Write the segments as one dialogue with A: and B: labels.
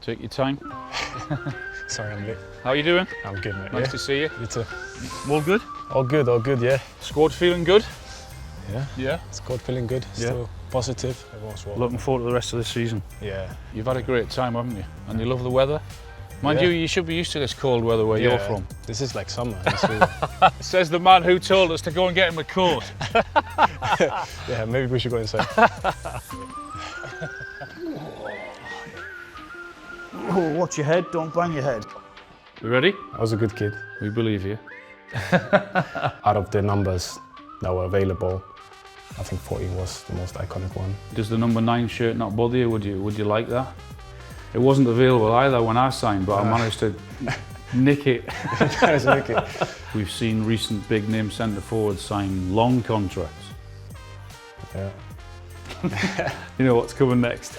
A: Take your time.
B: Sorry, I'm late.
A: How are you doing?
B: I'm good, mate.
A: Nice to see you.
B: You too.
A: All good?
B: All good, yeah.
A: Squad feeling good?
B: Yeah.
A: Yeah.
B: Squad feeling good, still positive. Everyone's well.
A: Looking forward to the rest of the season.
B: Yeah.
A: You've had a great time, haven't you? And you love the weather? Mind you should be used to this cold weather where you're from.
B: This is like summer.
A: Says the man who told us to go and get him a coat.
B: Yeah, maybe we should go inside.
C: Oh, watch your head, don't bang your head.
A: You ready?
B: I was a good kid.
A: We believe you.
B: Out of the numbers that were available, I think 14 was the most iconic one.
A: Does the number 9 shirt not bother you? Would you like that? It wasn't available either when I signed, but I managed to nick it. We've seen recent big name centre forwards sign long contracts.
B: Yeah.
A: You know what's coming next.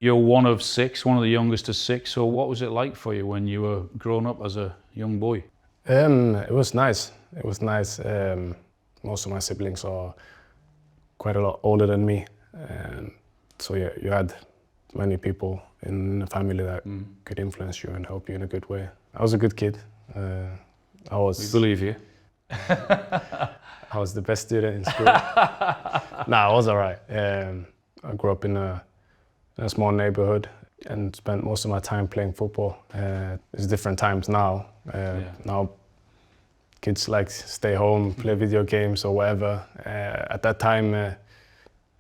A: You're one of 6, one of the youngest of 6. So what was it like for you when you were growing up as a young boy?
B: It was nice. It was nice. Most of my siblings are quite a lot older than me. So yeah, you had many people in the family that could influence you and help you in a good way. I was a good kid.
A: We believe you.
B: I was the best student in school. Nah, I was all right. I grew up in a small neighborhood and spent most of my time playing football. It's different times now. Now kids like stay home, play video games or whatever. At that time,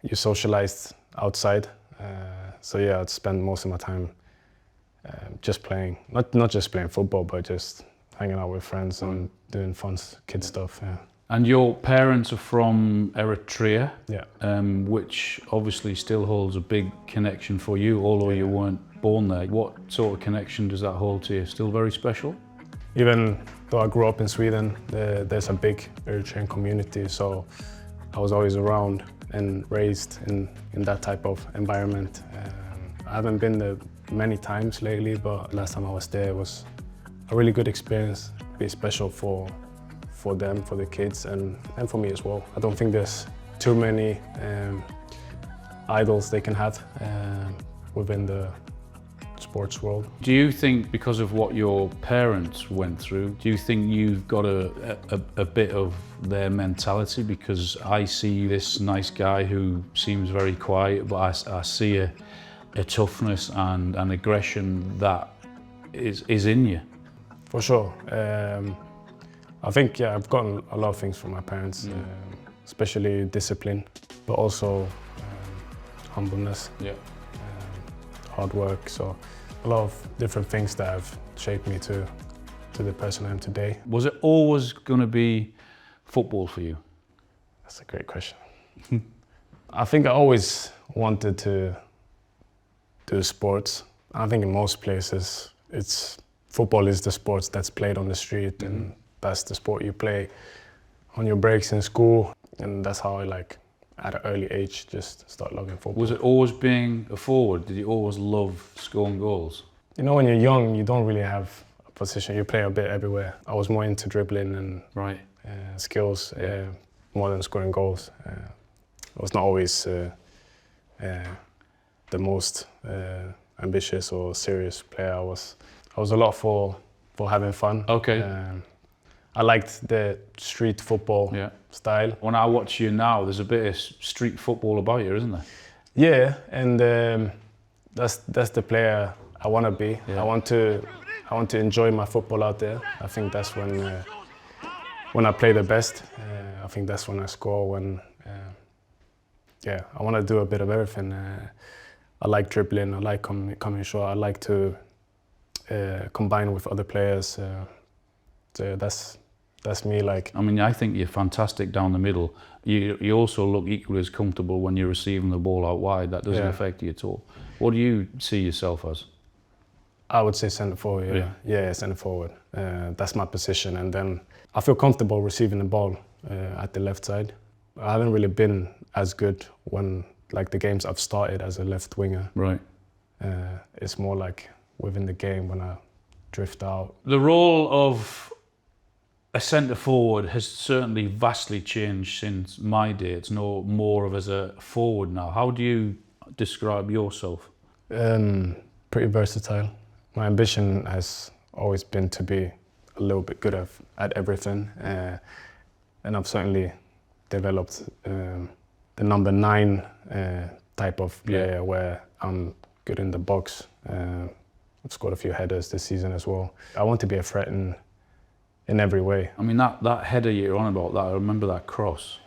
B: you socialized outside. So yeah, I'd spend most of my time just playing, not just playing football, but just hanging out with friends and doing fun kid stuff. Yeah.
A: And your parents are from Eritrea,
B: Yeah.
A: which obviously still holds a big connection for you, although you weren't born there. What sort of connection does that hold to you? Still very special?
B: Even though I grew up in Sweden, there's a big Eritrean community, so I was always around and raised in that type of environment. I haven't been there many times lately, but last time I was there was a really good experience. Be special for them, for the kids, and for me as well. I don't think there's too many idols they can have within the sports world.
A: Do you think, because of what your parents went through, do you think you've got a bit of their mentality? Because I see this nice guy who seems very quiet, but I see a toughness and an aggression that is in you.
B: For sure. I think, yeah, I've gotten a lot of things from my parents, especially discipline, but also humbleness, hard work. So a lot of different things that have shaped me to the person I am today.
A: Was it always going to be football for you?
B: That's a great question. I think I always wanted to do sports. I think in most places, football is the sport that's played on the street, and that's the sport you play on your breaks in school. And that's how I, at an early age, just start loving football.
A: Was it always being a forward? Did you always love scoring goals?
B: You know, when you're young, you don't really have a position. You play a bit everywhere. I was more into dribbling and skills, more than scoring goals. I was not always the most ambitious or serious player. I was a lot for having fun.
A: Okay.
B: I liked the street football style.
A: When I watch you now, there's a bit of street football about you, isn't there?
B: Yeah, and that's the player I want to be. Yeah. I want to enjoy my football out there. I think that's when I play the best. I think that's when I score. I want to do a bit of everything. I like dribbling. I like coming short. I like to combine with other players. So that's me. I
A: mean, I think you're fantastic down the middle. You also look equally as comfortable when you're receiving the ball out wide. That doesn't affect you at all. What do you see yourself as?
B: I would say centre forward. Yeah, centre forward. That's my position, and then I feel comfortable receiving the ball at the left side. I haven't really been as good when the games I've started as a left winger.
A: Right.
B: It's more within the game when I drift out.
A: The role of a centre forward has certainly vastly changed since my day. It's no more of as a forward now. How do describe yourself?
B: Pretty versatile. My ambition has always been to be a little bit good at everything, and I've certainly developed the number 9 type of player where I'm good in the box. I've scored a few headers this season as well. I want to be a threat in every way.
A: I mean, that header you're on about, that I remember that cross.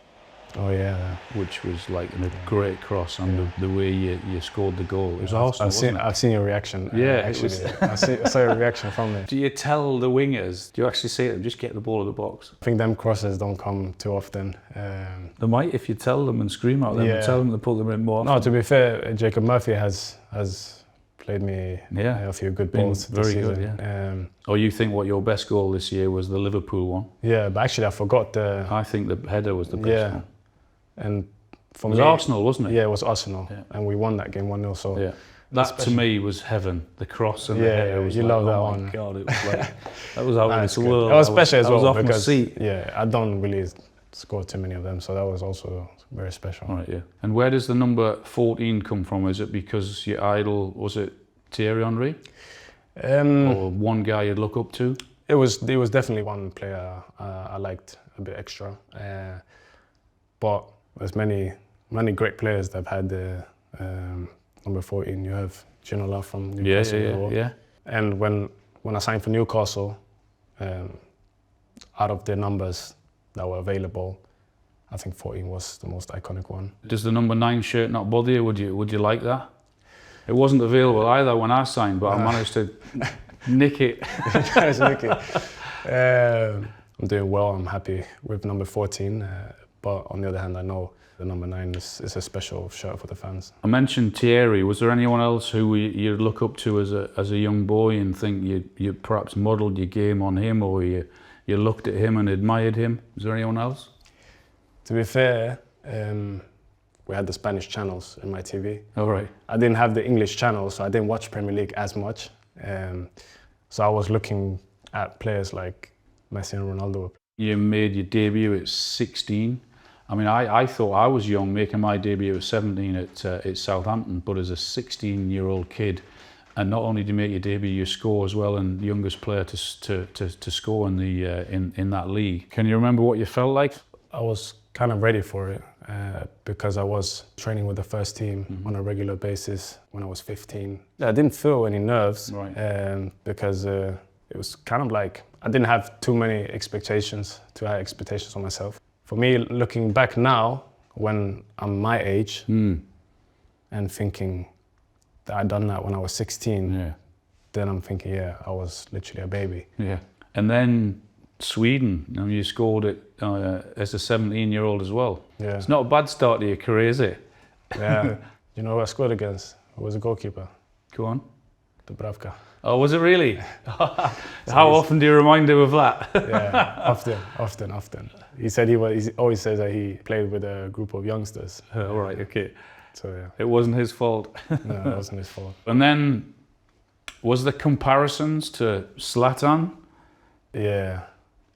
B: Oh yeah,
A: which was like a great cross, and the way you scored the goal. It was Arsenal, wasn't it?
B: I've seen your reaction.
A: Yeah,
B: actually, I saw your reaction from it.
A: Do you tell the wingers? Do you actually say to them, just get the ball in the box?
B: I think them crosses don't come too often.
A: They might if you tell them and scream at them and tell them to put them in more often.
B: No, to be fair, Jacob Murphy has played me a few good balls.
A: Very
B: this
A: good,
B: season.
A: yeah. Or you think what your best goal this year was the Liverpool one?
B: Yeah, but actually I forgot the.
A: I think the header was the best one.
B: And for
A: me, it was Arsenal, wasn't it?
B: Yeah, it was Arsenal, and we won that game 1-0. So
A: that to me was heaven. The cross and the header was
B: love that one.
A: Oh my God, it was like that was out of this world.
B: It was special as well
A: I was
B: because
A: off my seat.
B: I don't really score too many of them, so that was also very special.
A: All right, yeah. And where does the number 14 come from? Is it because your idol was it Thierry Henry, or one guy you'd look up to?
B: It was definitely one player I liked a bit extra, but there's many great players that have had the number 14. You have Ginola from Newcastle.
A: Yeah.
B: And when I signed for Newcastle, out of the numbers that were available, I think 14 was the most iconic one.
A: Does the number 9 shirt not bother you? Would you like that? It wasn't available either when I signed, but I managed to nick it.
B: I'm doing well. I'm happy with number 14. But on the other hand, I know the number 9 is a special shirt for the fans.
A: I mentioned Thierry. Was there anyone else who you'd look up to as a young boy and think you perhaps modelled your game on him, or you looked at him and admired him? Was there anyone else?
B: To be fair, we had the Spanish channels in my TV.
A: All right.
B: I didn't have the English channels, so I didn't watch Premier League as much. So I was looking at players like Messi and Ronaldo. You
A: made your debut at 16. I mean, I thought I was young, making my debut at 17 at Southampton, but as a 16-year-old kid, and not only did you make your debut, you score as well, and youngest player to score in that league. Can you remember what you felt like?
B: I was kind of ready for it because I was training with the first team on a regular basis when I was 15. I didn't feel any nerves because it was kind of like I didn't have too high expectations on myself. For me, looking back now, when I'm my age and thinking that I'd done that when I was 16, then I'm thinking, I was literally a baby. Yeah.
A: And then Sweden, I mean, you scored it as a 17-year-old as well. Yeah. It's not a bad start to your career, is it?
B: Yeah. You know who I scored against? It was a goalkeeper.
A: Go on.
B: Dubravka.
A: Oh, was it really? How often do you remind him of that?
B: Yeah, often. He said he always says that he played with a group of youngsters.
A: All right, okay.
B: So yeah.
A: It wasn't his fault.
B: No, it wasn't his fault.
A: And then, was there comparisons to Zlatan?
B: Yeah,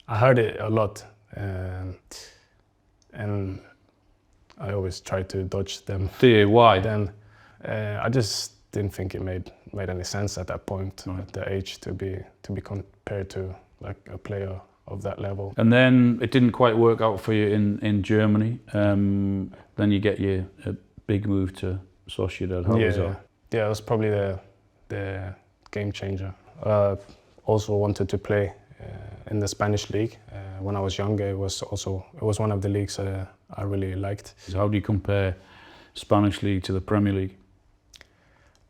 B: I heard it a lot, and I always try to dodge them.
A: Do you? Why?
B: Then I just didn't think it made any sense at that point, at the age, to be compared to like a player of that level.
A: And then it didn't quite work out for you in Germany. Then you get a big move to Sociedad. How was that?
B: Yeah, it was probably the game changer. Also wanted to play in the Spanish league. When I was younger, it was one of the leagues I really liked.
A: How do you compare Spanish league to the Premier League?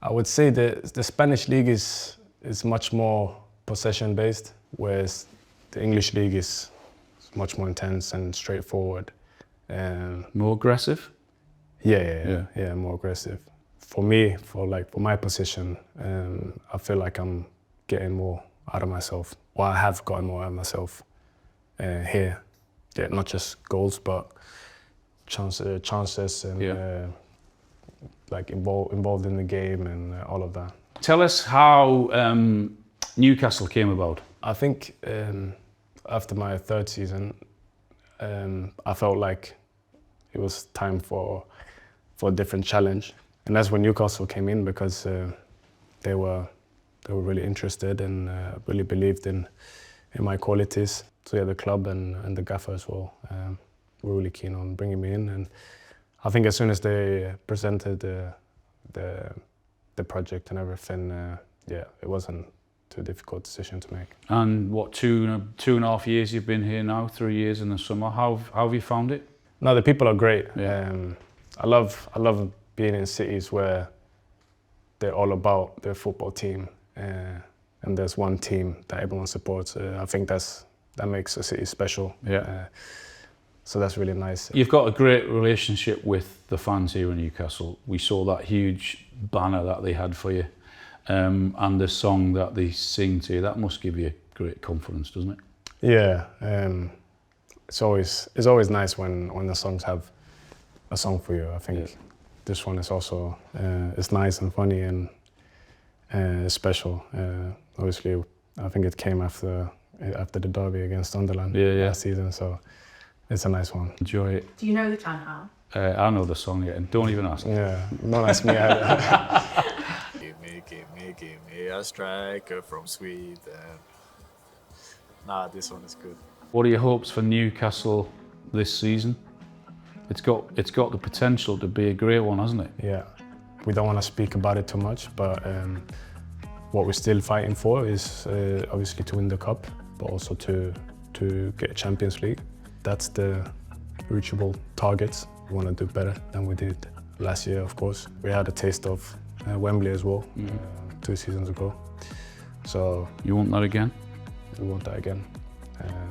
B: I would say the Spanish league is much more possession based, whereas the English league is much more intense and straightforward.
A: More aggressive?
B: Yeah, more aggressive. For me, for my position, I feel like I'm getting more out of myself. Or I have gotten more out of myself here. Yeah, not just goals, but chances and involved in the game and all of that.
A: Tell us how Newcastle came about.
B: I think after my third season, I felt like it was time for a different challenge. And that's when Newcastle came in, because they were really interested and really believed in my qualities. So yeah, the club and the gaffer as well were really keen on bringing me in. And I think as soon as they presented the project and everything, yeah, it wasn't too difficult decision to make.
A: And what, two and a half years you've been here now, 3 years in the summer. How have you found it?
B: No, the people are great.
A: Yeah.
B: I love being in cities where they're all about their football team, and there's one team that everyone supports. I think that makes a city special.
A: Yeah.
B: So that's really nice.
A: You've got a great relationship with the fans here in Newcastle. We saw that huge banner that they had for you, and the song that they sing to you. That must give you great confidence, doesn't it?
B: Yeah. It's always nice when the songs have a song for you. I think this one is also it's nice and funny and special. Obviously, I think it came after the derby against Sunderland last season, so it's a nice one.
A: Enjoy it.
D: Do you know the Town
A: I know the song yet, and don't even ask.
B: Yeah, don't ask me either.
E: Give me a striker from Sweden. Nah, this one is good.
A: What are your hopes for Newcastle this season? It's got the potential to be a great one, hasn't it?
B: Yeah, we don't want to speak about it too much, but what we're still fighting for is obviously to win the cup, but also to get a Champions League. That's the reachable targets. We want to do better than we did last year, of course. We had a taste of Wembley as well 2 seasons ago. So
A: You want that again?
B: we want that again.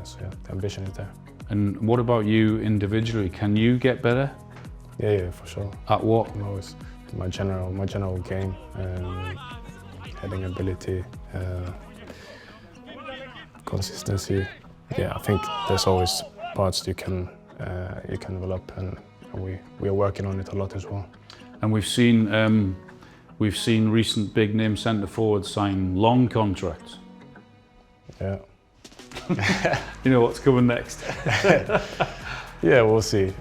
B: So yeah, the ambition is there.
A: And what about you individually? Can you get better?
B: Yeah, for sure.
A: At what?
B: You know, it's my general game, heading ability, consistency. Yeah, I think there's always parts you can develop, and we are working on it a lot as well.
A: And we've seen recent big name centre forwards sign long contracts.
B: Yeah.
A: You know what's coming next.
B: Yeah, we'll see.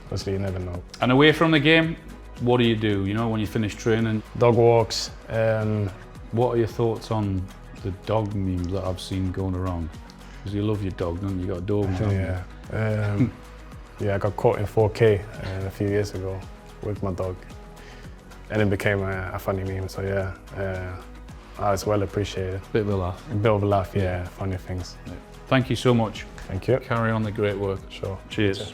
B: Obviously, you never know.
A: And away from the game, what do you do? You know, when you finish training,
B: Dog walks.
A: what are your thoughts on the dog memes that I've seen going around? Because you love your dog, don't you? You got a dog.
B: Yeah. Yeah, I got caught in 4K a few years ago with my dog, and it became a funny meme. So yeah, it's well appreciated.
A: Bit of a laugh.
B: A bit of a laugh, yeah. Funny things.
A: Thank you so much.
B: Thank you.
A: Carry on the great work.
B: Sure.
A: Cheers.